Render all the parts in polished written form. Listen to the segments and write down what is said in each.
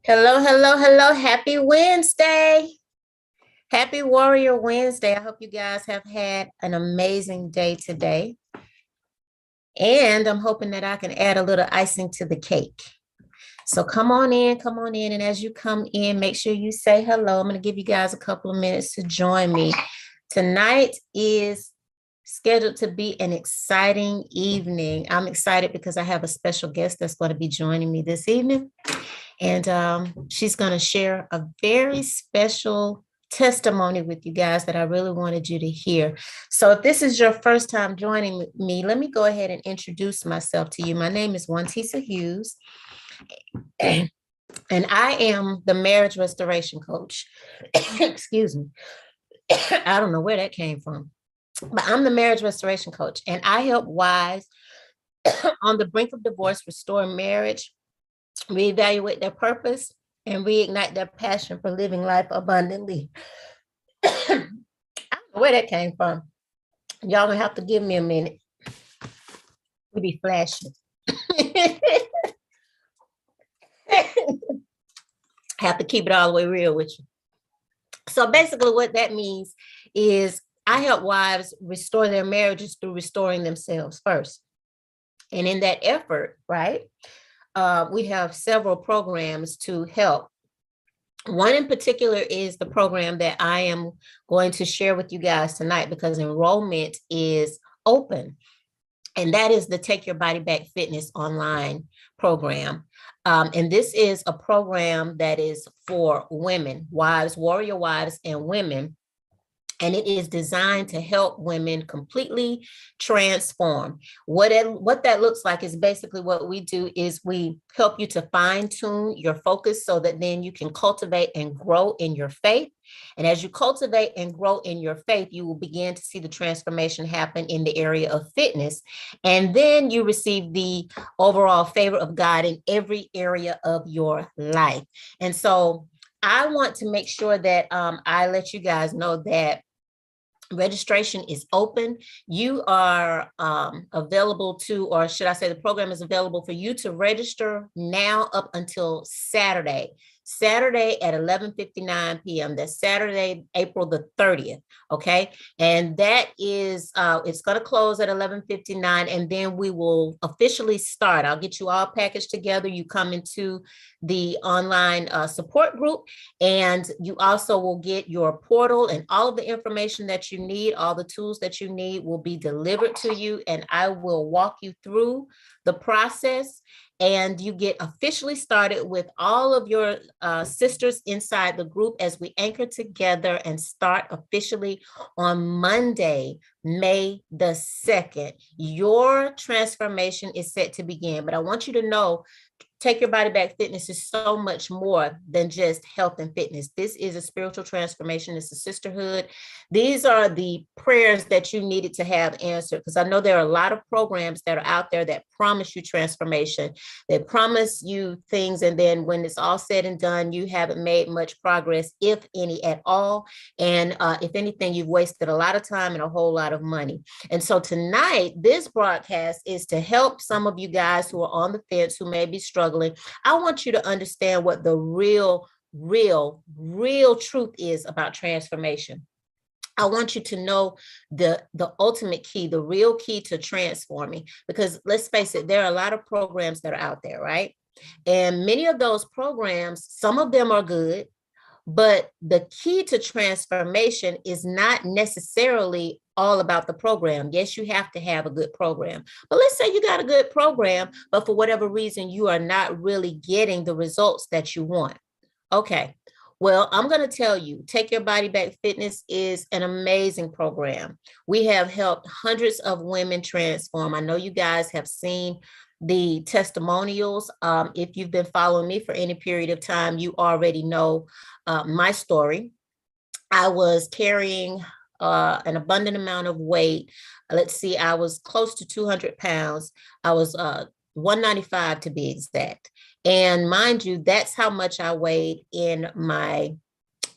Hello, hello, hello. Happy Wednesday. Happy Warrior Wednesday. I hope you guys have had an amazing day today. And I'm hoping that I can add a little icing to the cake. So come on in, come on in. And as you come in, make sure you say hello. I'm going to give you guys a couple of minutes to join me. Tonight is scheduled to be an exciting evening. I'm excited because I have a special guest that's going to be joining me this evening. And she's going to share a very special testimony with you guys that I really wanted you to hear. So if this is your first time joining me, let me go ahead and introduce myself to you. My name is Wantisa Hughes, and I am the marriage restoration coach. Excuse me. I don't know where that came from, but I'm the marriage restoration coach, and I help wives on the brink of divorce restore marriage, reevaluate their purpose, and reignite their passion for living life abundantly. I don't know where that came from. Y'all gonna have to give me a minute. We be flashing. Have to keep it all the way real with you. So basically what that means is I help wives restore their marriages through restoring themselves first. And in that effort, right, we have several programs to help. One in particular is the program that I am going to share with you guys tonight because enrollment is open. And that is the Take Your Body Back Fitness online program. And this is a program that is for women, wives, warrior wives, and women. And it is designed to help women completely transform. What that looks like is basically what we do is we help you to fine tune your focus so that then you can cultivate and grow in your faith. And as you cultivate and grow in your faith, you will begin to see the transformation happen in the area of fitness. And then you receive the overall favor of God in every area of your life. And so I want to make sure that I let you guys know that registration is open. You are available to, or should I say the program is available for you to register now up until Saturday at 11:59 p.m. That's Saturday, April the 30th. Okay. And that is, it's going to close at 11:59 and then we will officially start. I'll get you all packaged together. You come into the online support group, and you also will get your portal and all of the information that you need, all the tools that you need will be delivered to you. And I will walk you through the process, and you get officially started with all of your sisters inside the group as we anchor together and start officially on Monday, May the 2nd. Your transformation is set to begin, but I want you to know Take Your Body Back Fitness is so much more than just health and fitness. This is a spiritual transformation. It's a sisterhood. These are the prayers that you needed to have answered, because I know there are a lot of programs that are out there that promise you transformation. They promise you things, and then when it's all said and done, you haven't made much progress, if any at all. And if anything, you've wasted a lot of time and a whole lot of money. And so tonight, this broadcast is to help some of you guys who are on the fence, who may be struggling. I want you to understand what the real truth is about transformation. I want you to know the ultimate key, the real key to transforming, because let's face it, there are a lot of programs that are out there, right? And many of those programs, some of them are good, but the key to transformation is not necessarily all about the program. Yes, you have to have a good program. But let's say you got a good program, but for whatever reason, you are not really getting the results that you want. Okay. Well, I'm going to tell you, Take Your Body Back Fitness is an amazing program. We have helped hundreds of women transform. I know you guys have seen the testimonials. If you've been following me for any period of time, you already know my story. I was carrying an abundant amount of weight. Let's see, I was close to 200 pounds. I was 195 to be exact. And mind you, that's how much I weighed in my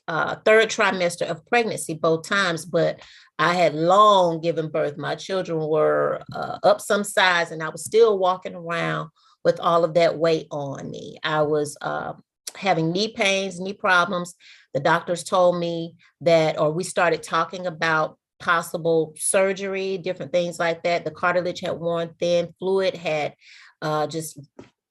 third trimester of pregnancy, both times. But I had long given birth. My children were up some size, and I was still walking around with all of that weight on me. I was having knee pains, knee problems. The doctors told me that, or we started talking about possible surgery, different things like that. The cartilage had worn thin, fluid had just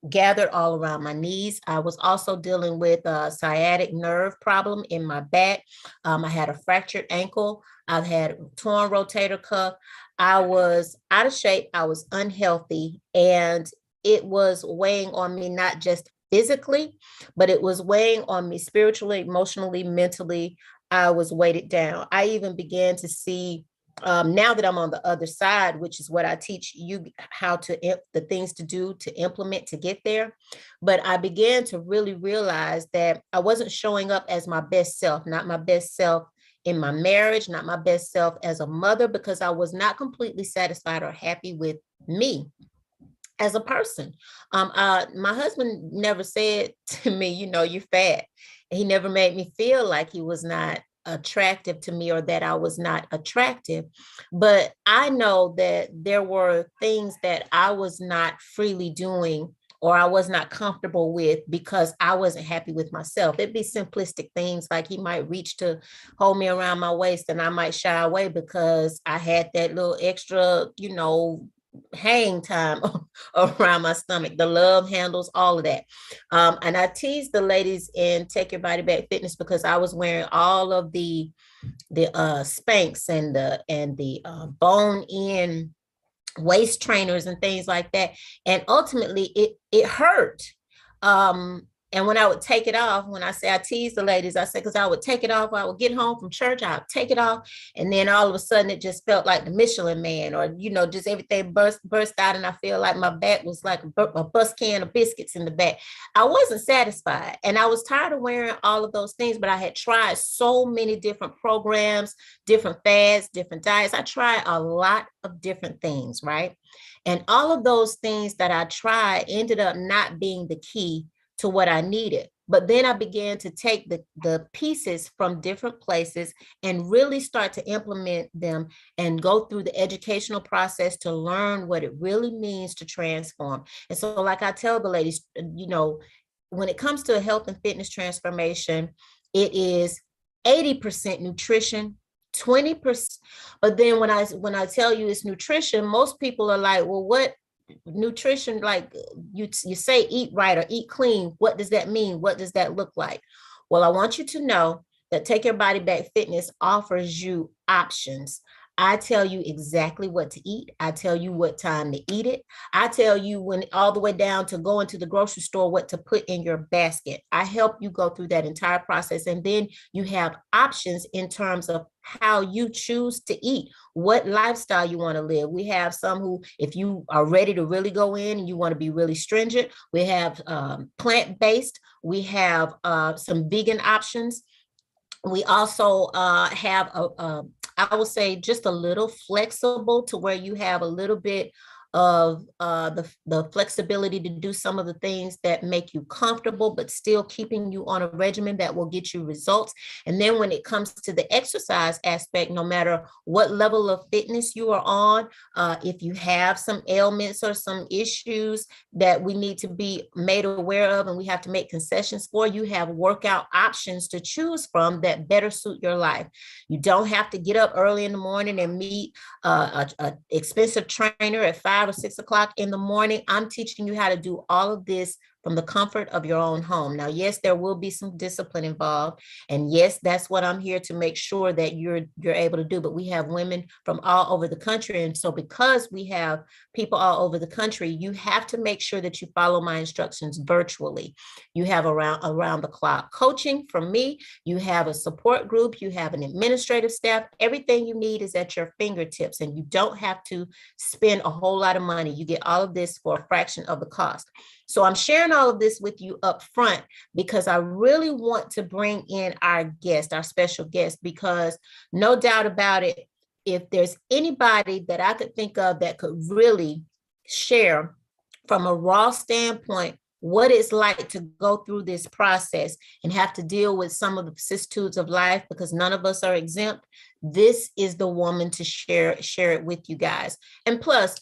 gathered all around my knees. I was also dealing with a sciatic nerve problem in my back. I had a fractured ankle. I've had torn rotator cuff. I was out of shape. I was unhealthy, and it was weighing on me, not just physically, but it was weighing on me spiritually, emotionally, mentally. I was weighted down. I even began to see, now that I'm on the other side, which is what I teach you how to, the things to do to implement to get there. But I began to really realize that I wasn't showing up as my best self, not my best self in my marriage, not my best self as a mother, because I was not completely satisfied or happy with me as a person. My husband never said to me, you're fat. He never made me feel like he was not attractive to me or that I was not attractive. But I know that there were things that I was not freely doing or I was not comfortable with because I wasn't happy with myself. It'd be simplistic things like he might reach to hold me around my waist and I might shy away because I had that little extra, hang time around my stomach, the love handles, all of that. And I teased the ladies in Take Your Body Back Fitness because I was wearing all of the Spanx and the bone in waist trainers and things like that. And ultimately it hurt. And when I would take it off, when I say I tease the ladies, I say, because I would take it off, I would get home from church, I would take it off. And then all of a sudden it just felt like the Michelin Man or, just everything burst out. And I feel like my back was like a bus can of biscuits in the back. I wasn't satisfied. And I was tired of wearing all of those things, but I had tried so many different programs, different fads, different diets. I tried a lot of different things, right? And all of those things that I tried ended up not being the key to what I needed. But then I began to take the pieces from different places and really start to implement them and go through the educational process to learn what it really means to transform. And so, like I tell the ladies, when it comes to a health and fitness transformation, it is 80% nutrition, 20%. But then when I tell you it's nutrition, most people are like, well, what nutrition, like you say eat right or eat clean, what does that mean? What does that look like? Well, I want you to know that Take Your Body Back Fitness offers you options. I tell you exactly what to eat. I tell you what time to eat it. I tell you when all the way down to going to the grocery store, what to put in your basket. I help you go through that entire process. And then you have options in terms of how you choose to eat, what lifestyle you want to live. We have some who, if you are ready to really go in and you want to be really stringent, we have plant-based. We have some vegan options. We also have I would say just a little flexible to where you have a little bit of the flexibility to do some of the things that make you comfortable, but still keeping you on a regimen that will get you results. And then when it comes to the exercise aspect, no matter what level of fitness you are on, if you have some ailments or some issues that we need to be made aware of and we have to make concessions for, you have workout options to choose from that better suit your life. You don't have to get up early in the morning and meet an expensive trainer at 5 or 6 o'clock in the morning. I'm teaching you how to do all of this from the comfort of your own home. Now, yes, there will be some discipline involved. And yes, that's what I'm here to make sure that you're able to do. But we have women from all over the country. And so because we have people all over the country, you have to make sure that you follow my instructions virtually. You have around the clock coaching from me. You have a support group. You have an administrative staff. Everything you need is at your fingertips, and you don't have to spend a whole lot of money. You get all of this for a fraction of the cost. So I'm sharing all of this with you up front because I really want to bring in our guest, our special guest, because no doubt about it, if there's anybody that I could think of that could really share from a raw standpoint what it's like to go through this process and have to deal with some of the vicissitudes of life, because none of us are exempt, this is the woman to share it with you guys. And plus,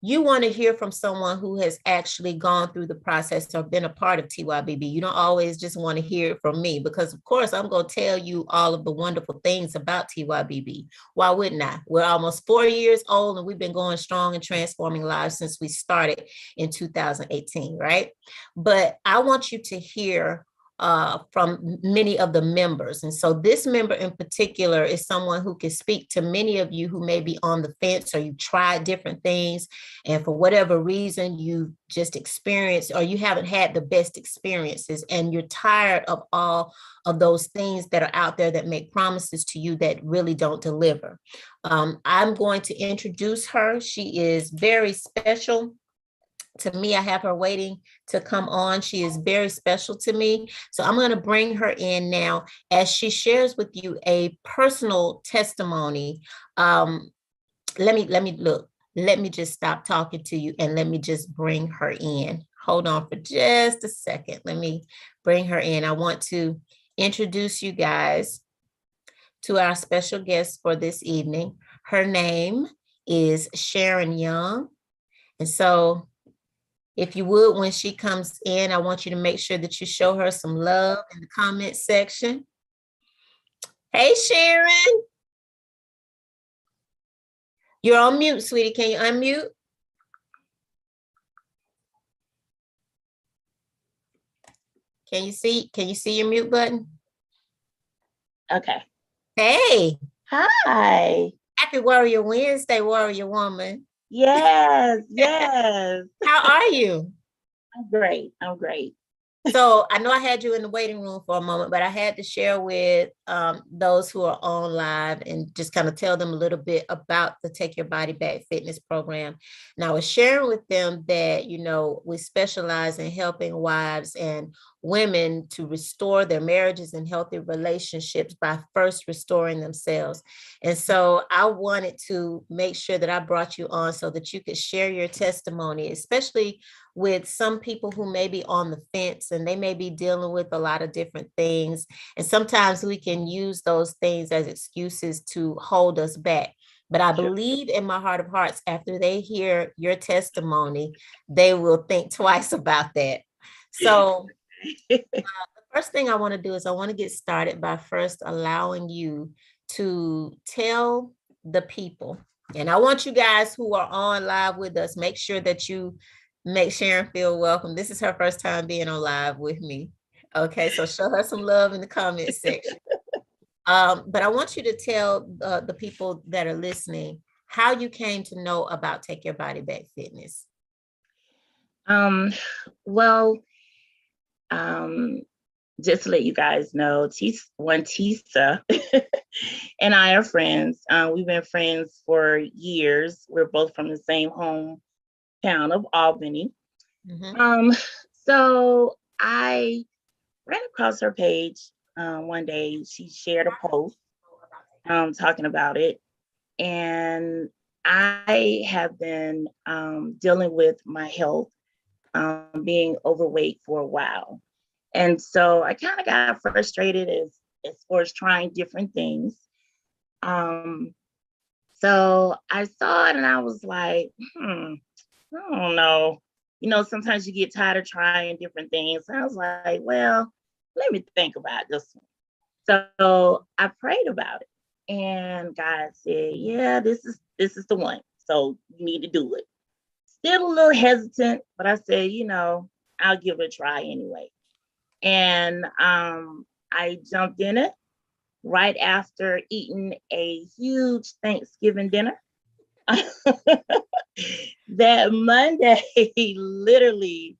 you want to hear from someone who has actually gone through the process or been a part of TYBB. You don't always just want to hear it from me, because of course I'm going to tell you all of the wonderful things about TYBB. Why wouldn't I? We're almost 4 years old and we've been going strong and transforming lives since we started in 2018, right? But I want you to hear from many of the members. And so this member in particular is someone who can speak to many of you who may be on the fence, or you've tried different things, and for whatever reason, you just experienced, or you haven't had the best experiences, and you're tired of all of those things that are out there that make promises to you that really don't deliver. I'm going to introduce her. She is very special to me. I have her waiting to come on. She is very special to me. So I'm going to bring her in now as she shares with you a personal testimony. Let me just stop talking to you and let me just bring her in. Hold on for just a second. Let me bring her in. I want to introduce you guys to our special guest for this evening. Her name is Sharon Young. And so if you would, when she comes in, I want you to make sure that you show her some love in the comment section. Hey, Sharon. You're on mute, sweetie. Can you unmute? Can you see your mute button? Okay. Hey. Hi. Happy Warrior Wednesday, Warrior Woman. Yes, yes. How are you? I'm great. I'm great. So I know I had you in the waiting room for a moment, but I had to share with those who are on live and just kind of tell them a little bit about the Take Your Body Back fitness program. And I was sharing with them that, you know, we specialize in helping wives and women to restore their marriages and healthy relationships by first restoring themselves. And so I wanted to make sure that I brought you on so that you could share your testimony, especially with some people who may be on the fence and they may be dealing with a lot of different things. And sometimes we can use those things as excuses to hold us back. But I believe in my heart of hearts, after they hear your testimony, they will think twice about that. So the first thing I want to do is I want to get started by first allowing you to tell the people, and I want you guys who are on live with us, make sure that you make Sharon feel welcome. This is her first time being on live with me. Okay, so show her some love in the comment section. But I want you to tell the people that are listening how you came to know about Take Your Body Back Fitness. Well, just to let you guys know, Tisa and I are friends. We've been friends for years. We're both from the same hometown of Albany. Mm-hmm. So I ran across her page one day. She shared a post talking about it. And I have been dealing with my health, being overweight for a while. And so I kind of got frustrated as far as trying different things. So I saw it and I was like, I don't know. You know, sometimes you get tired of trying different things. And I was like, well, let me think about this one. So I prayed about it. And God said, yeah, this is the one. So you need to do it. Still a little hesitant, but I said, you know, I'll give it a try anyway. And I jumped in it right after eating a huge Thanksgiving dinner. That Monday, literally,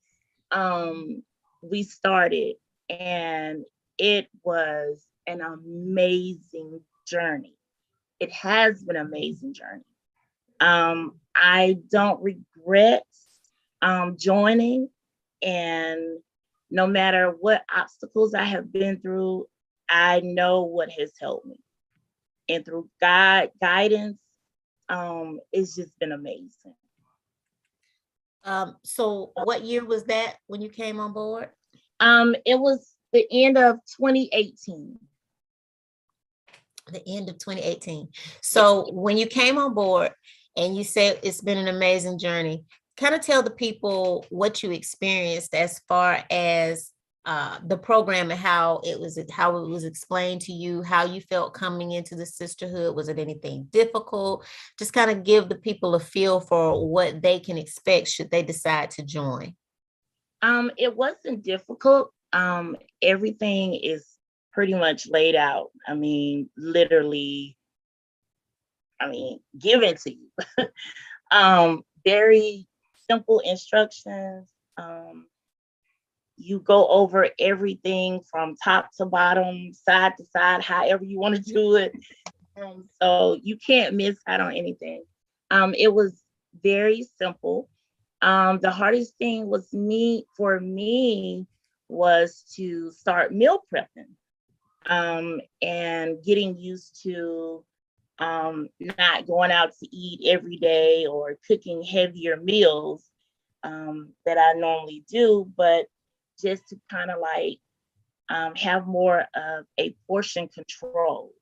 we started, and it was an amazing journey. It has been an amazing journey. I don't regret joining, and no matter what obstacles I have been through, I know what has helped me. And through God guidance, it's just been amazing. So what year was that when you came on board? It was the end of 2018. The end of 2018. So when you came on board, And you said it's been an amazing journey. Kind of tell the people what you experienced as far as the program and how it was explained to you, how you felt coming into the sisterhood. Was it anything difficult? Just kind of give the people a feel for what they can expect should they decide to join. It wasn't difficult. Everything is pretty much laid out. I mean, literally, given to you. Very simple instructions. You go over everything from top to bottom, side to side, however you want to do it. So you can't miss out on anything. It was very simple. The hardest thing for me was to start meal prepping, and getting used to not going out to eat every day or cooking heavier meals that I normally do, but just to kind of like have more of a portion control.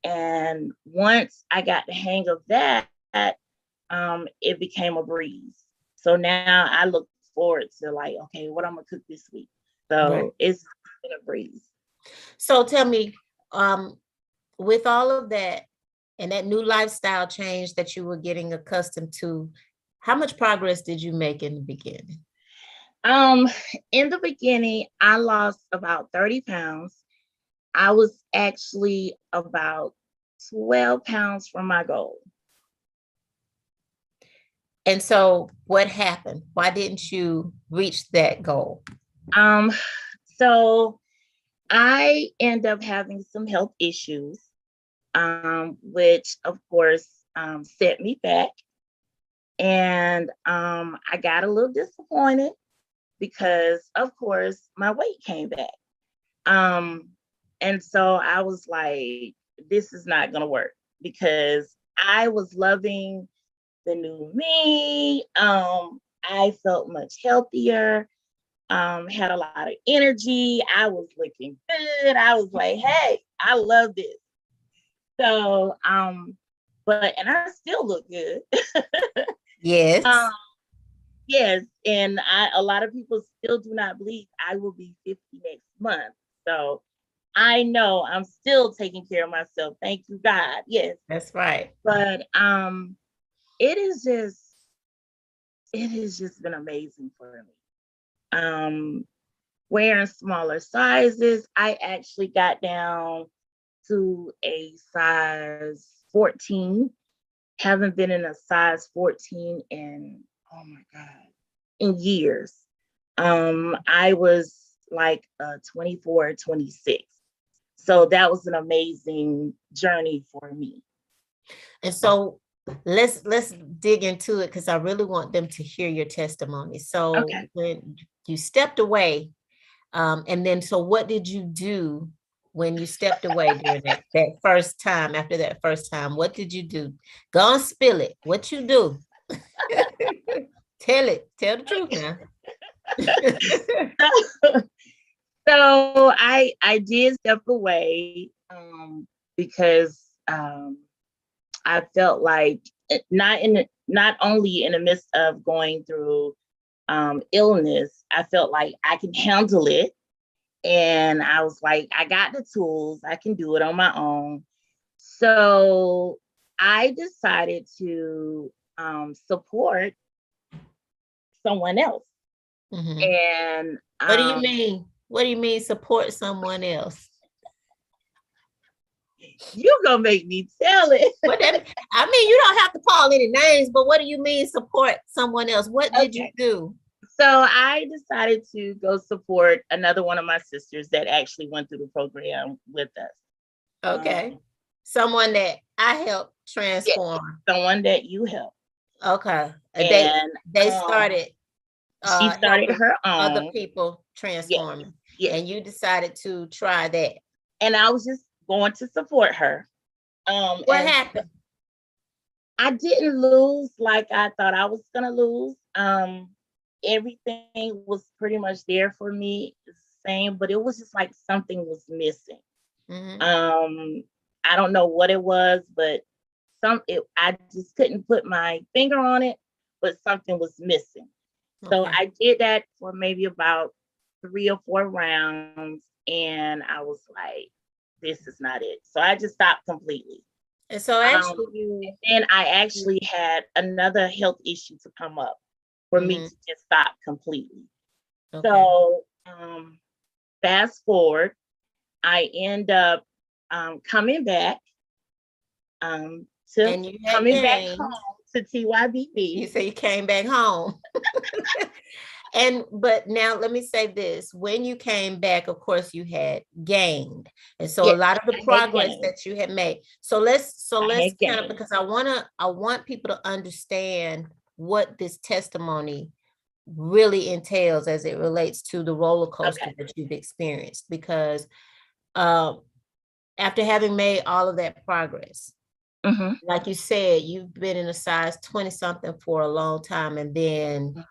And once I got the hang of that, it became a breeze. So now I look forward to like, okay, what I'm gonna cook this week. Right. So it's been a breeze. So tell me, with all of that and that new lifestyle change that you were getting accustomed to, how much progress did you make in the beginning? In the beginning, I lost about 30 pounds. I was actually about 12 pounds from my goal. And so what happened? Why didn't you reach that goal? So I end up having some health issues, which of course set me back. And I got a little disappointed because of course my weight came back. And so I was like, this is not gonna work because I was loving the new me. I felt much healthier, had a lot of energy. I was looking good. I was like, hey, I love this. So, and I still look good. Yes. Yes, and a lot of people still do not believe I will be 50 next month. So I know I'm still taking care of myself. Thank you, God. Yes. That's right. But it is just it has just been amazing for me. Wearing smaller sizes. I actually got down to a size 14. Haven't been in a size 14 in, oh my God, in years. I was like 24, 26. So that was an amazing journey for me. And so let's dig into it because I really want them to hear your testimony. So Okay. when you stepped away, and then so what did you do when you stepped away during that first time, after that first time? What did you do? Go and spill it. What you do? Tell the truth now. So I did step away because I felt like not only in the midst of going through illness, I felt like I can handle it. And I was like, I got the tools, I can do it on my own. So I decided to support someone else. Mhm. And What do you mean? What do you mean support someone else? You gonna make me tell it. I mean, you don't have to call any names, but what do you mean support someone else? What did you do? So I decided to go support another one of my sisters that actually went through the program with us. Okay. Someone that I helped transform. Yeah, someone that you helped. Okay. And they started she started her own. Other people transforming. Yes. And you decided to try that. And I was just going to support her. What happened? I didn't lose like I thought I was gonna lose. Everything was pretty much there for me, the same, but it was just like something was missing. Mm-hmm. I don't know what it was, but I just couldn't put my finger on it, but something was missing. So Okay. I did that for maybe about 3 or 4 rounds, and I was like, this is not it. So I just stopped completely. And so Um, actually you, and I actually had another health issue to come up for me mhm, to just stop completely. okay. So fast forward, I end up coming back um, to And you had coming back home gained. to You TYBB. say you came back home. And but now let me say this. When you came back, of course, you had gained. And so a Yes, lot of the I had progress gained. that you had made. So let's I had kind of, gained. because I want people to understand what this testimony really entails as it relates to the roller coaster Okay. that you've experienced. Because um after having made all of that progress, Mm-hmm. like you said, you've been in a size 20 something for a long time. And then,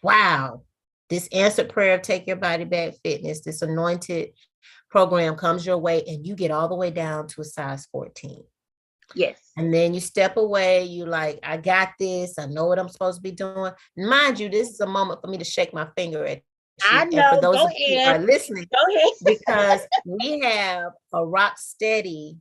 wow, this answered prayer of Take Your Body Back Fitness, this anointed program comes your way, and you get all the way down to a size 14. Yes. And then you step away, you like, I got this, I know what I'm supposed to be doing. Mind you, this is a moment for me to shake my finger at I you. And for know. those Go of you who are ahead. listening, Go ahead. because we have a rock steady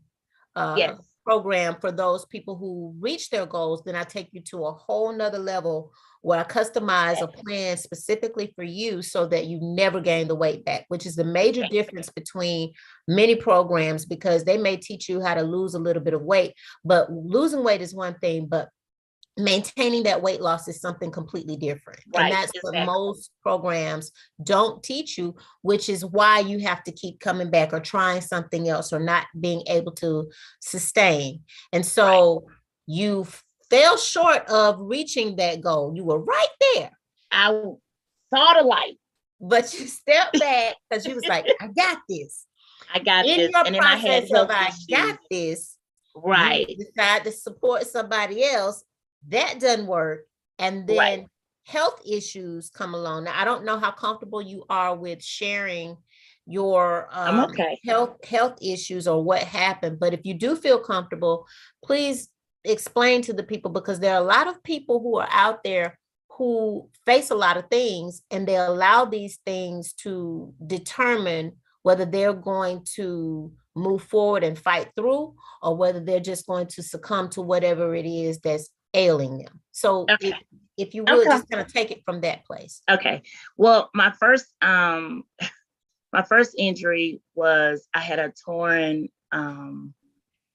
uh, Yes. program for those people who reach their goals. Then I take you to a whole nother level where I customize a Yes. plan specifically for you so that you never gain the weight back, which is the major Yes. difference between many programs, because they may teach you how to lose a little bit of weight, but losing weight is one thing, but maintaining that weight loss is something completely different. And Right. that's what Exactly. most programs don't teach you, which is why you have to keep coming back or trying something else or not being able to sustain. And Right. so you fell short of reaching that goal. You were right there, I saw the light. but you stepped back because you was like, I got this. I got In this. your And then I had process of health I got issues. this, you Right. decide to support somebody else. That doesn't work. And Right. then health issues come along. Now, I don't know how comfortable you are with sharing your I'm okay. health issues or what happened, but if you do feel comfortable, please explain to the people, because there are a lot of people who are out there who face a lot of things, and they allow these things to determine whether they're going to move forward and fight through, or whether they're just going to succumb to whatever it is that's ailing them. So Okay. if you would Okay. just kind of take it from that place. Okay. Well, my first injury was I had a torn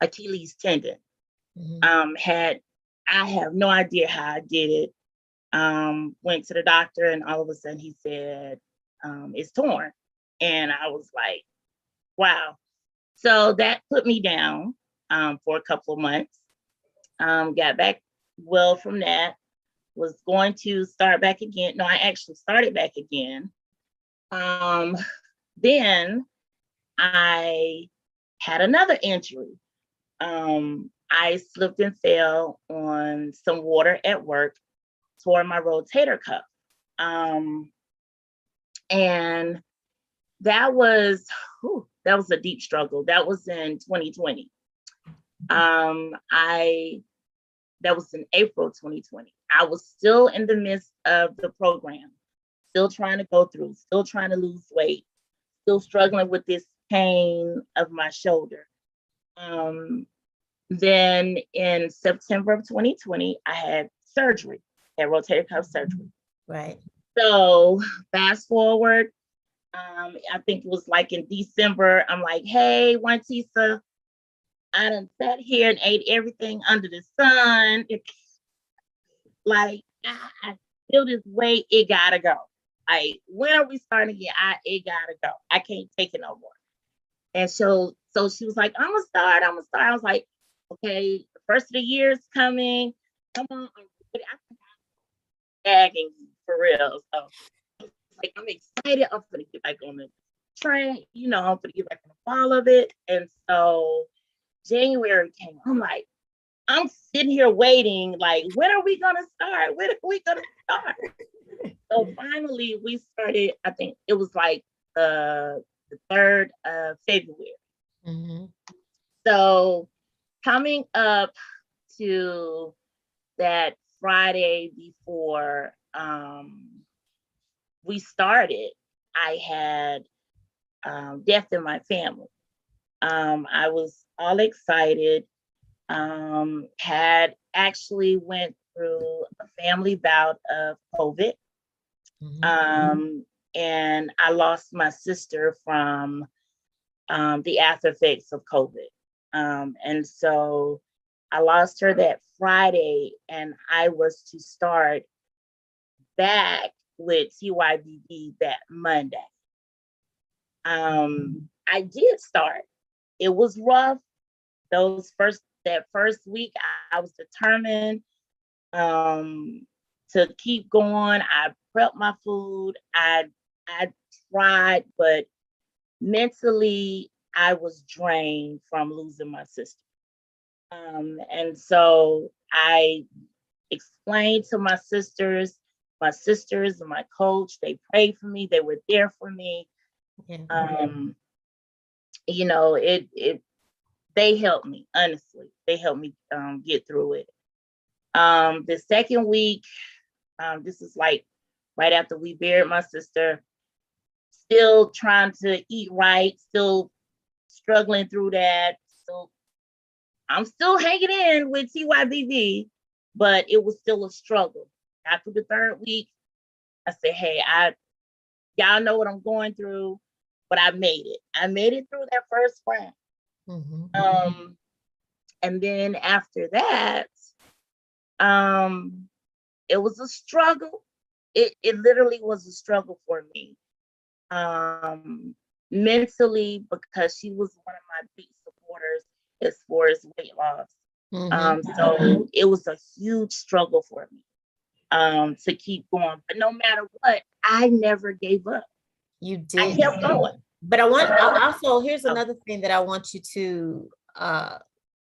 Achilles tendon. Mhm. Had I have no idea how I did it. Went to the doctor, and all of a sudden he said it's torn, and I was like, wow. So that put me down for a couple of months. Got back well from that. Was going to start back again. No, I actually started back again. Um, then I had another injury. I slipped and fell on some water at work, tore my rotator cuff. Um, and that was a deep struggle. That was in 2020. I That was in April 2020. I was still in the midst of the program, still trying to go through, still trying to lose weight, still struggling with this pain of my shoulder. Um, then in September of 2020, I had surgery, had rotator cuff surgery. Right. So fast forward, I think it was like in December, I'm like, hey, Wantisa, I done sat here and ate everything under the sun. Like, I feel this way, it gotta go. Like, when are we starting again? It gotta go. I can't take it no more. And so she was like, I'm gonna start. I was like, okay, the first of the year is coming. Come on, I'm begging you for real. So like, I'm excited. I'm gonna get back on the train. I'm gonna get back on the ball of it. And so January came. I'm like, I'm sitting here waiting, like, when are we gonna start? When are we gonna start? So finally we started, I think it was like the 3rd of February. Mm-hmm. So coming up to that Friday before we started, I had death in my family. I was all excited. Had actually went through a family bout of COVID. And I lost my sister from the after effects of COVID. And so I lost her that Friday, and I was to start back with TYBB that Monday. I did start. It was rough. That first week, I was determined to keep going. I prepped my food. I tried, but mentally, I was drained from losing my sister. And so I explained to my sisters and my coach, they prayed for me. They were there for me. Yeah. You know, they helped me, honestly. They helped me get through it. The second week, this is like right after we buried my sister, still trying to eat right, still struggling through that. So I'm still hanging in with TYBB, but it was still a struggle. After the third week, I said, hey, y'all know what I'm going through, but I made it. I made it through that first round. And then after that, it was a struggle. It literally was a struggle for me. Mentally, because she was one of my big supporters as far as weight loss. So it was a huge struggle for me to keep going. But no matter what, I never gave up. You did. I kept going. But also, here's another thing that I want you to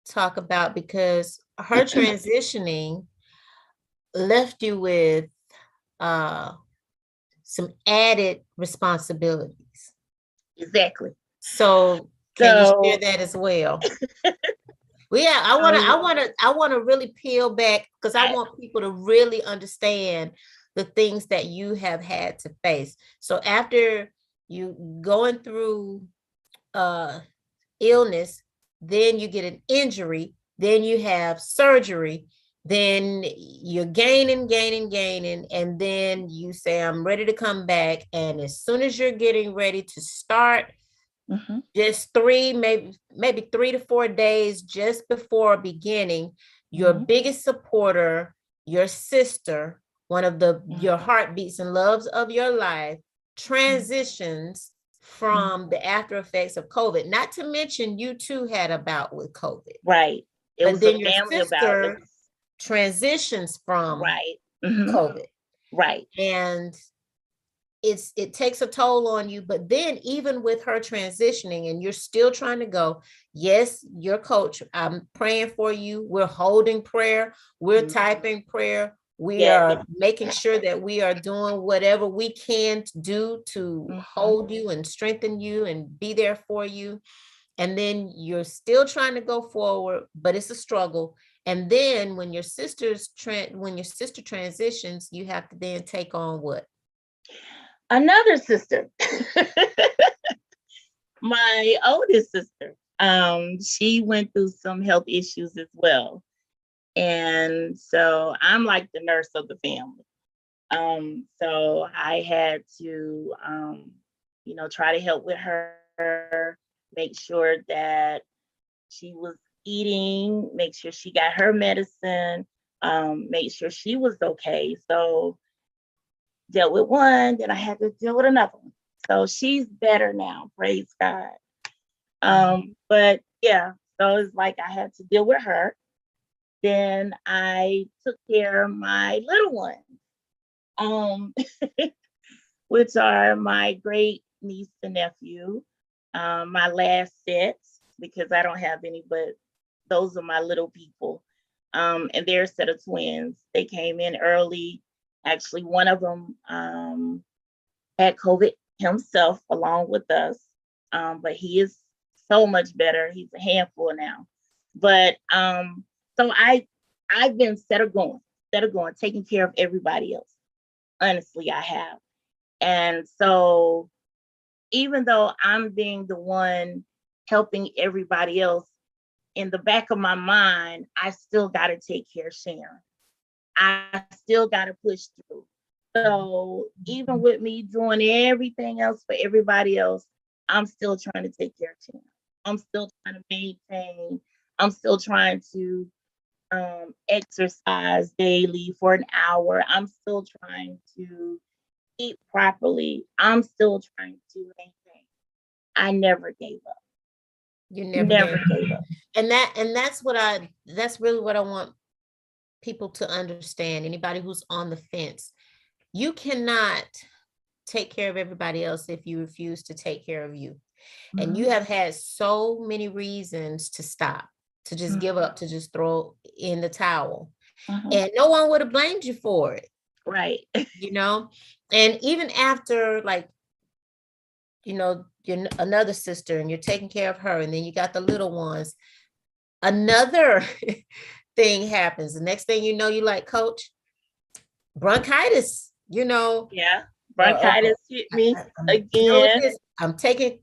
talk about, because her transitioning left you with some added responsibilities. Exactly. So can you share that as well? Well, yeah, I want to really peel back, because I want people to really understand the things that you have had to face. So after you going through illness, then you get an injury, then you have surgery, then you're gaining, and then you say, I'm ready to come back. And as soon as you're getting ready to start, just maybe 3 to 4 days just before beginning, your biggest supporter, your sister, one of your heartbeats and loves of your life, transitions from the after effects of COVID. Not to mention, you too had a bout with COVID. Right. But then your sister transitions from COVID. Right. And it takes a toll on you. But then even with her transitioning and you're still trying to go, yes, your coach, I'm praying for you. We're holding prayer. We're typing prayer. We are making sure that we are doing whatever we can to do to hold you and strengthen you and be there for you. And then you're still trying to go forward, but it's a struggle. And then when your sister transitions, you have to then take on what? Another sister. My oldest sister. She went through some health issues as well. And so I'm like the nurse of the family. So I had to, try to help with her, make sure that she was eating, make sure she got her medicine, make sure she was okay. So dealt with one, then I had to deal with another one. So she's better now, praise God. But yeah, so it's like I had to deal with her. Then I took care of my little ones, which are my great niece and nephew, my last set, because I don't have any, but those are my little people. And they're a set of twins. They came in early. Actually, one of them had COVID himself along with us, but he is so much better. He's a handful now. But So I've been instead of going, taking care of everybody else. Honestly, I have. And so even though I'm being the one helping everybody else, in the back of my mind, I still got to take care of Sharon. I still got to push through. So even with me doing everything else for everybody else, I'm still trying to take care of Sharon. I'm still trying to maintain. I'm still trying to exercise daily for an hour. I'm still trying to eat properly. I'm still trying to maintain. I never gave up. You never Never gave. gave up. And that's really what I want people to understand. Anybody who's on the fence, you cannot take care of everybody else if you refuse to take care of you. And you have had so many reasons to stop, to just give up, to just throw in the towel. And no one would have blamed you for it. Right. You know, and even after, like, you know, you're another sister and you're taking care of her, and then you got the little ones, another thing happens. The next thing you know, you like, Coach, bronchitis, you know. Yeah. Bronchitis hit me again. I'm taking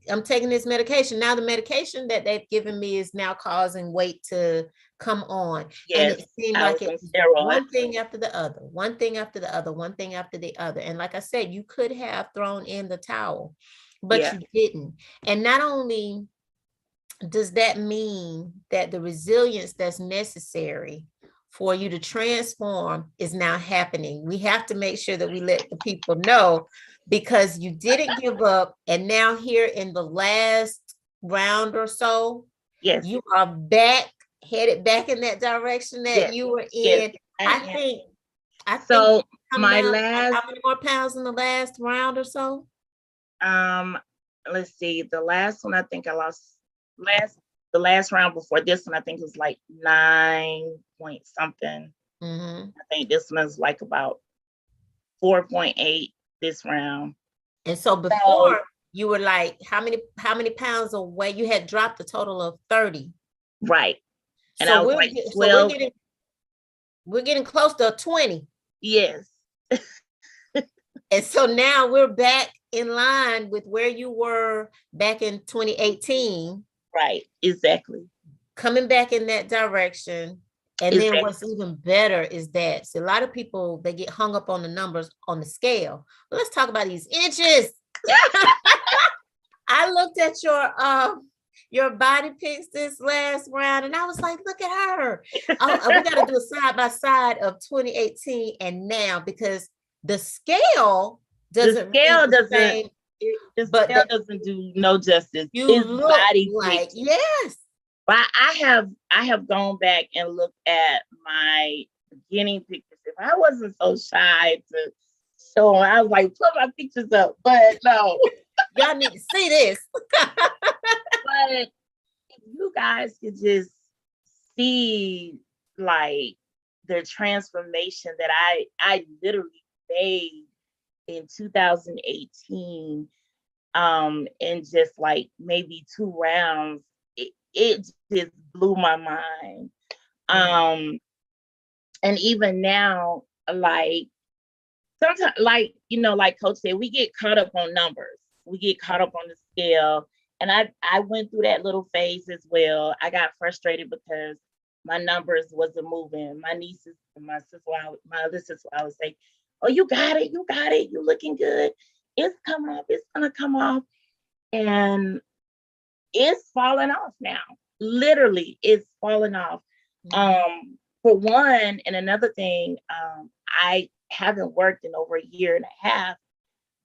this medication. Now the medication that they've given me is now causing weight to come on. Yes, and it seemed I like was it on was steroids. one thing after the other, one thing after the other, one thing after the other. And like I said, you could have thrown in the towel, but Yeah. you didn't. And not only does that mean that the resilience that's necessary for you to transform is now happening. We have to make sure that we let the people know, because you didn't give up. And now here in the last round or so, Yes. you are back, headed back in that direction that Yes. you were Yes. in. I think So my last, how many more pounds in the last round or so? Let's see. The last one, I think I lost the last round before this one, I think it was like 9 point something. I think this one is like about 4.8 this round. And so before, you were like, how many pounds away? You had dropped a total of 30. Right. And so I was like 12. So we're getting close to 20. Yes. And so now we're back in line with where you were back in 2018. Right. Exactly. Coming back in that direction. And then what's even better is that, so a lot of people, they get hung up on the numbers on the scale. But let's talk about these inches. I looked at your body pics this last round, and I was like, look at her. We got to do a side by side of 2018 and now, because the scale doesn't doesn't do no justice. You His look body like, yes. But I have gone back and looked at my beginning pictures. If I wasn't so shy to show them, I was like, put my pictures up. But no. Y'all need to see this. But if you guys could just see like the transformation that I literally made in 2018, in just like maybe 2 rounds, it just blew my mind. And even now, like sometimes, like, you know, like Coach said, we get caught up on numbers. We get caught up on the scale. And I went through that little phase as well. I got frustrated because my numbers wasn't moving. My nieces and my other sister, I would say, oh, you got it. You're looking good. It's coming off. It's going to come off. And it's falling off now. Literally, it's falling off. For one, and another thing, I haven't worked in over a year and a half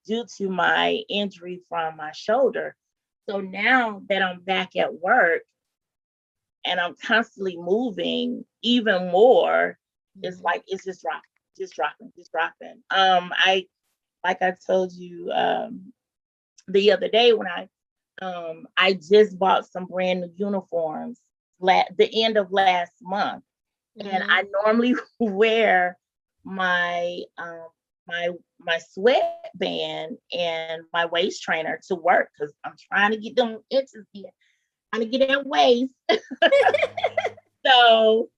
due to my injury from my shoulder. So now that I'm back at work and I'm constantly moving even more, it's like it's just dropping. Like I told you the other day when I just bought some brand new uniforms the end of last month. And I normally wear my my sweatband and my waist trainer to work because I'm trying to get them inches in, trying to get that waist. So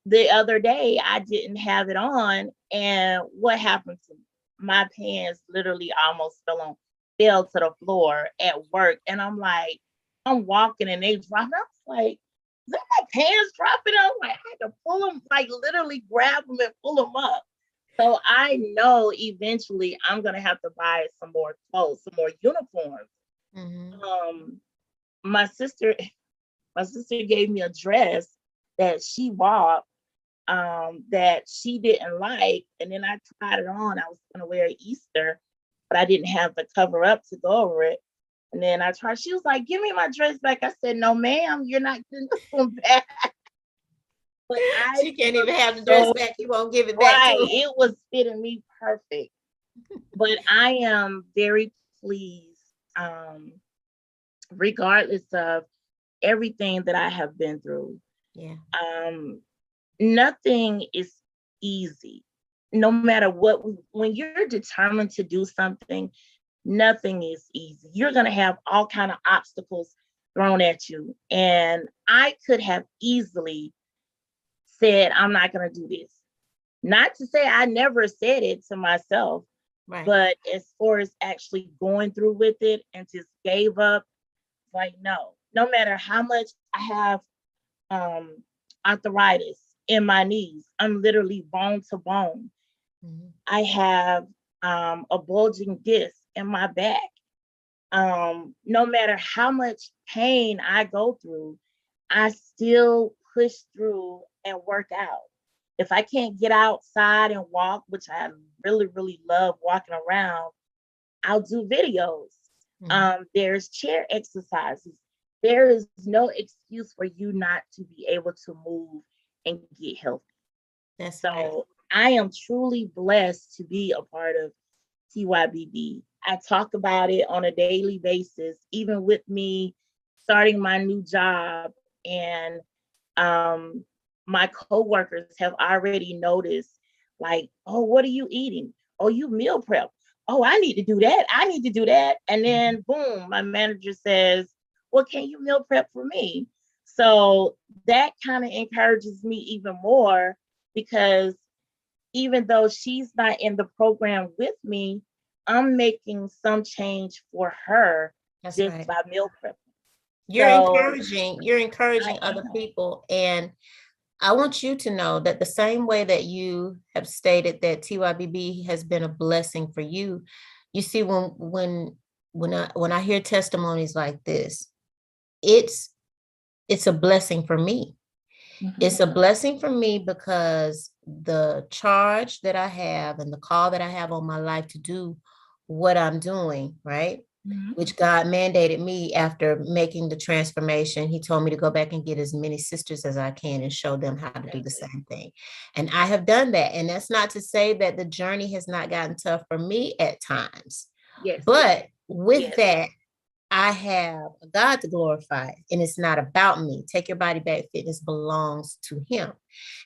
The other day I didn't have it on, and what happened to me? My pants literally almost fell to the floor at work, and I'm like, I'm walking and they dropped. I was like, is that my pants dropping? I'm like, I had to pull them, like literally grab them and pull them up. So I know eventually I'm gonna have to buy some more clothes, some more uniforms. Mhm. Um, my sister, my sister gave me a dress that she bought that she didn't like. And then I tried it on. I was going to wear it Easter, but I didn't have the cover up to go over it. And then I tried, she was like, give me my dress back. I said, no, ma'am, you're not getting this one back. But I She can't even have the dress so back. You won't give it back to right. her. It was fitting me perfect. But I am very pleased, regardless of everything that I have been through. Yeah. Um, Nothing is easy. No matter what, when you're determined to do something, nothing is easy. You're going to have all kind of obstacles thrown at you. And I could have easily said, I'm not going to do this. Not to say I never said it to myself, Right. but as far as actually going through with it and just gave up, like, no matter how much I have um, arthritis in my knees. I'm literally bone to bone. Mhm. I have a bulging disc in my back. No matter how much pain I go through, I still push through and work out. If I can't get outside and walk, which I really, really love walking around, I'll do videos. Mhm. There's chair exercises. There is no excuse for you not to be able to move and get healthy. That's right. So I am truly blessed to be a part of TYBB. I talk about it on a daily basis, even with me starting my new job. And um, my coworkers have already noticed, like, oh, what are you eating? Oh, you meal prep. Oh, I need to do that. I need to do that. And then boom, my manager says, well, can you meal prep for me? So that kind of encourages me even more because even though she's not in the program with me, I'm making some change for her That's just right. by meal prepping. You're So encouraging, you're I encouraging other am. people. And I want you to know that the same way that you have stated that TYBB has been a blessing for you, you see, when I hear testimonies like this, it's it's a blessing for me. Mhm, It's a blessing for me because the charge that I have and the call that I have on my life to do what I'm doing, right? mhm. Which God mandated me after making the transformation. He told me to go back and get as many sisters as I can and show them how to do the That's it. same thing. And I have done that. And that's not to say that the journey has not gotten tough for me at times. Yes, But with yes, that, I have a God to glorify, and it's not about me. Take Your Body Back Fitness belongs to Him.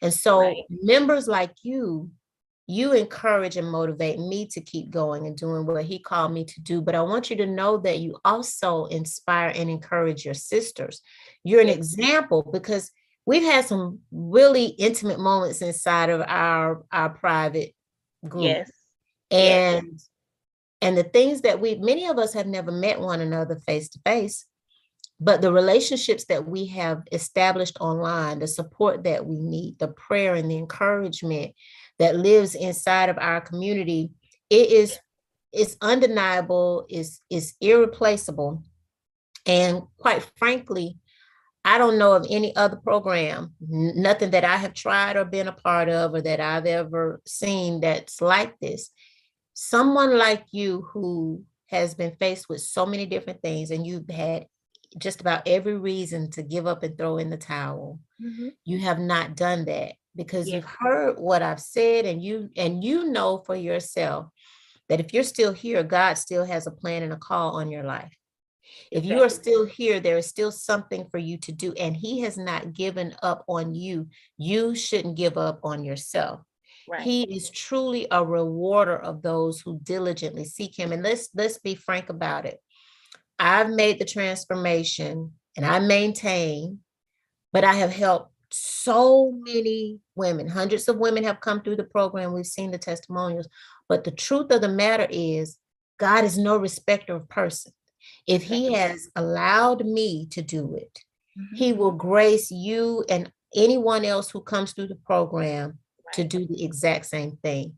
And so, right. members like you encourage and motivate me to keep going and doing what He called me to do. But I want you to know that you also inspire and encourage your sisters. You're an Yes, example because we've had some really intimate moments inside of our private group. yes, yes, And the things that many of us have never met one another face to face, but the relationships that we have established online, the support that we need, the prayer and the encouragement that lives inside of our community, it is it's undeniable, is irreplaceable. And quite frankly, I don't know of any other program, nothing that I have tried or been a part of or that I've ever seen that's like this. Someone like you who has been faced with so many different things and you've had just about every reason to give up and throw in the towel, mhm, you have not done that because yes, you've heard what I've said, and you know for yourself that if you're still here, God still has a plan and a call on your life. If you are exactly. still here, there is still something for you to do, and He has not given up on you. You shouldn't give up on yourself. Right. He is truly a rewarder of those who diligently seek Him. And let's be frank about it. I've made the transformation and I maintain, but I have helped so many women, hundreds of women have come through the program. We've seen the testimonials, but the truth of the matter is God is no respecter of person. If he has allowed me to do it, he will grace you and anyone else who comes through the program to do the exact same thing.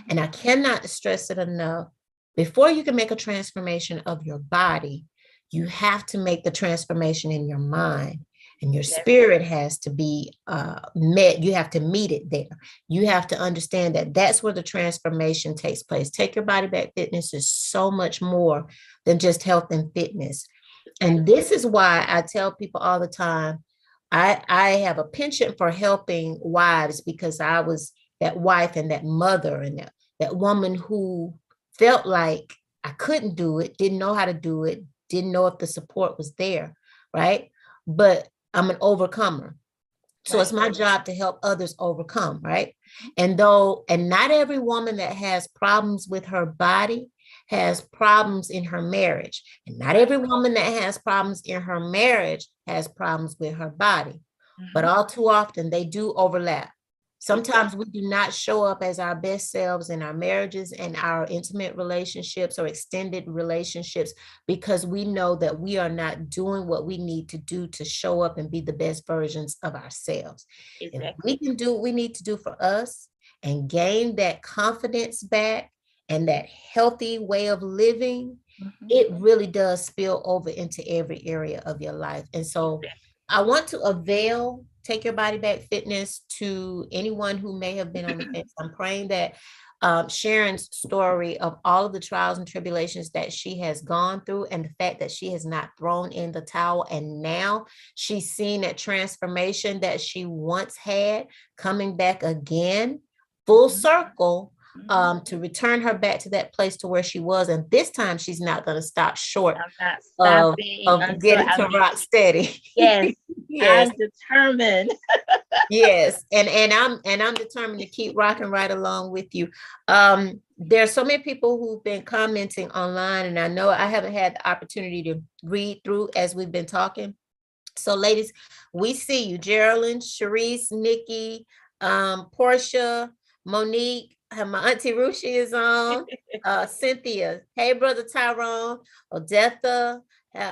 And I cannot stress it enough. Before you can make a transformation of your body, you have to make the transformation in your mind. And your spirit has to be met. You have to meet it there. You have to understand that that's where the transformation takes place. Take Your Body Back Fitness is so much more than just health and fitness. And this is why I tell people all the time, I have a penchant for helping wives, because I was that wife and that mother and that woman who felt like I couldn't do it, didn't know how to do it, didn't know if the support was there, right? But I'm an overcomer. So it's my job to help others overcome, right? And not every woman that has problems with her body has problems in her marriage. And not every woman that has problems in her marriage has problems with her body. But all too often they do overlap. Sometimes we do not show up as our best selves in our marriages and our intimate relationships or extended relationships because we know that we are not doing what we need to do to show up and be the best versions of ourselves. If we can do what we need to do for us and gain that confidence back and that healthy way of living, it really does spill over into every area of your life. And so I want to avail Take Your Body Back Fitness to anyone who may have been on the fence. I'm praying that Sharon's story of all of the trials and tribulations that she has gone through and the fact that she has not thrown in the towel and now she's seen that transformation that she once had coming back again, full circle, to return her back to that place to where she was. And this time she's not going to stop short of getting to rock steady. Yes. Yes. I'm determined. Yes. And I'm determined to keep rocking right along with you. There are so many people who've been commenting online, and I know I haven't had the opportunity to read through as we've been talking. So ladies, we see you. Geraldine, Sharice, Nikki, Portia, Monique, my auntie Rushi is on, Cynthia, hey brother Tyrone, Odetha,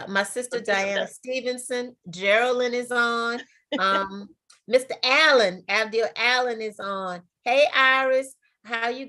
my sister Diana Stevenson, Geraldine is on, Mr. Allen, Abdul Allen is on. Hey Iris, how are you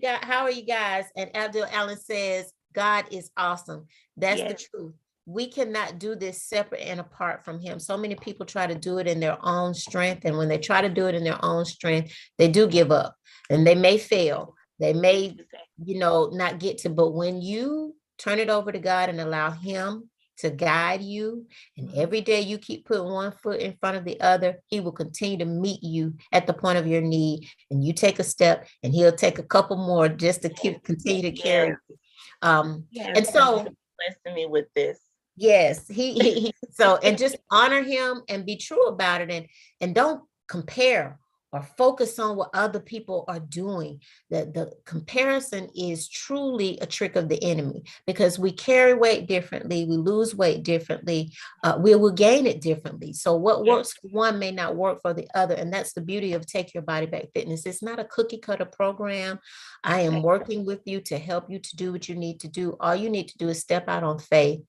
guys? And Abdul Allen says, God is awesome. That's the truth. We cannot do this separate and apart from him. So many people try to do it in their own strength. And when they try to do it in their own strength, they do give up and they may fail. They may, not get to, but when you turn it over to God and allow him to guide you, and every day you keep putting one foot in front of the other, he will continue to meet you at the point of your need. And you take a step and he'll take a couple more just to continue to carry you. And so blessing me with this. Yes, he so, and just honor him and be true about it, and don't compare or focus on what other people are doing. The comparison is truly a trick of the enemy because we carry weight differently, we lose weight differently, we will gain it differently. So what works for one may not work for the other, and that's the beauty of Take Your Body Back Fitness. It's not a cookie cutter program. I am working with you to help you to do what you need to do. All you need to do is step out on faith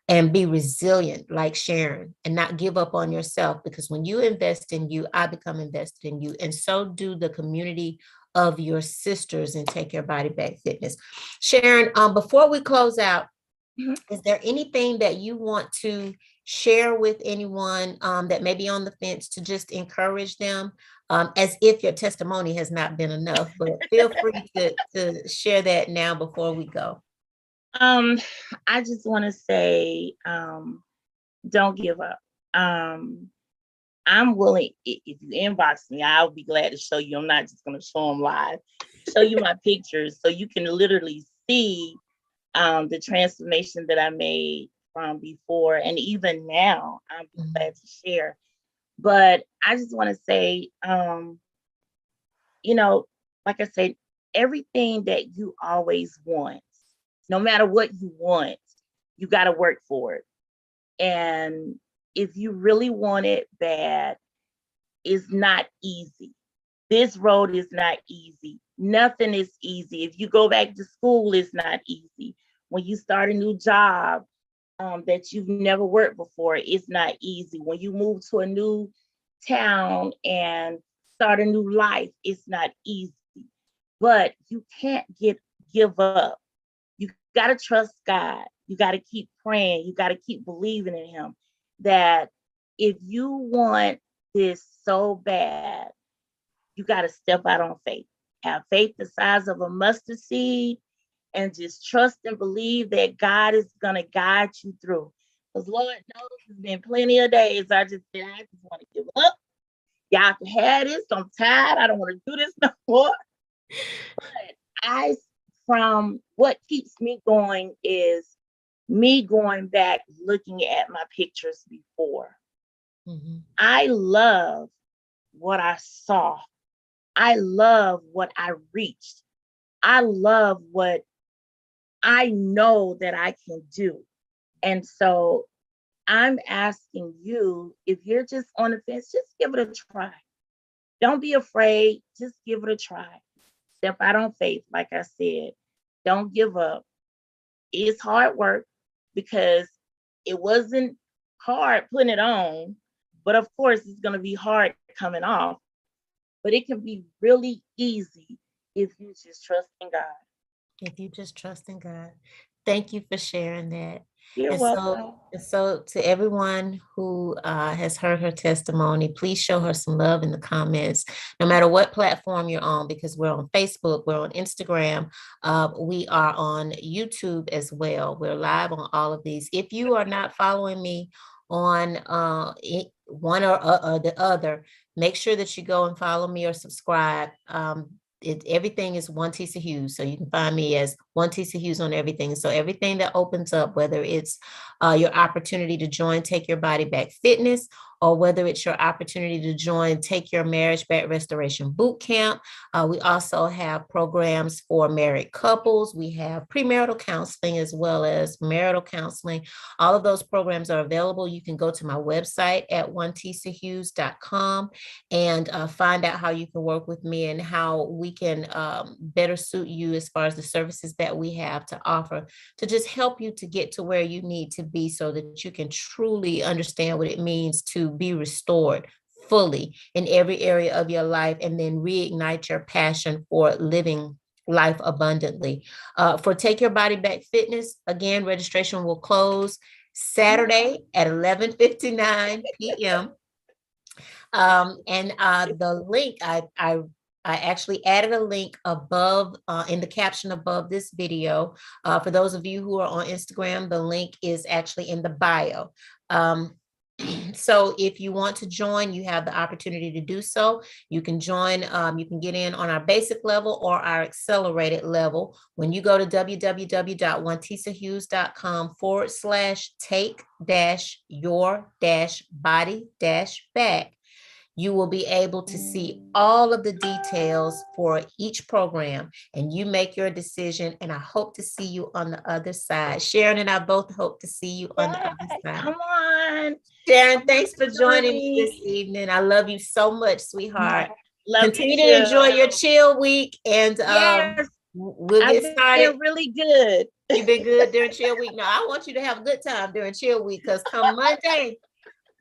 and be resilient like Sharon and not give up on yourself, because when you invest in you, I become invested in you. And so do the community of your sisters and Take Your Body Back Fitness. Sharon, before we close out, is there anything that you want to share with anyone that may be on the fence to just encourage them, as if your testimony has not been enough, but feel free to share that now before we go. I just want to say, don't give up. I'm willing, if you inbox me, I'll be glad to show you. I'm not just going to show them live, show you my pictures so you can literally see the transformation that I made from before and even now. I'm glad to share. But I just want to say, like I said, everything that you always want, no matter what you want, you got to work for it. And if you really want it bad, is not easy. This road is not easy. Nothing is easy. If you go back to school, it's not easy. When you start a new job that you've never worked before, it's not easy. When you move to a new town and start a new life, it's not easy. But you can't give up. You got to trust God. You got to keep praying. You got to keep believing in him that if you want this so bad, you got to step out on faith. Have faith the size of a mustard seed and just trust and believe that God is going to guide you through. Because Lord knows there's been plenty of days I just said, I just want to give up. Y'all can have this. I'm tired. I don't want to do this no more. But from what keeps me going is me going back, looking at my pictures before. Mm-hmm. I love what I saw. I love what I reached. I love what I know that I can do. And so I'm asking you, if you're just on the fence, just give it a try. Don't be afraid. Just give it a try. Step out on faith, like I said. Don't give up. It's hard work because it wasn't hard putting it on, but of course it's going to be hard coming off. But it can be really easy if you just trust in God. If you just trust in God. Thank you for sharing that. You're welcome. So to everyone who has heard her testimony, please show her some love in the comments, no matter what platform you're on, because we're on Facebook, we're on Instagram, we are on YouTube as well. We're live on all of these. If you are not following me on one or the other, make sure that you go and follow me or subscribe. Everything is One Tisa Hughes. So you can find me as One Tisa Hughes on everything. So everything that opens up, whether it's your opportunity to join Take Your Body Back Fitness, or whether it's your opportunity to join Take Your Marriage Back Restoration Boot Camp. We also have programs for married couples. We have premarital counseling as well as marital counseling. All of those programs are available. You can go to my website at onetisahughes.com and find out how you can work with me and how we can better suit you as far as the services that we have to offer to just help you to get to where you need to be so that you can truly understand what it means to be restored fully in every area of your life and then reignite your passion for living life abundantly. For Take Your Body Back Fitness, again, registration will close Saturday at 11:59 p.m. The link, I actually added a link above in the caption above this video. For those of you who are on Instagram, the link is actually in the bio. So if you want to join, you have the opportunity to do so. You can join, you can get in on our basic level or our accelerated level. When you go to www.onetisahughes.com/take-your-body-back, you will be able to see all of the details for each program and you make your decision. And I hope to see you on the other side. Sharon and I both hope to see you on the other side. Come on. Sharon, thanks for joining me this evening. I love you so much, sweetheart. Continue to enjoy your chill week and yes, we'll get started. Been really good. You've been good during chill week. No, I want you to have a good time during chill week because come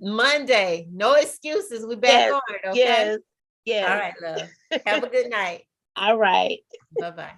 Monday, no excuses. We back on it, okay? Yes. All right, love. Have a good night. All right. Bye-bye.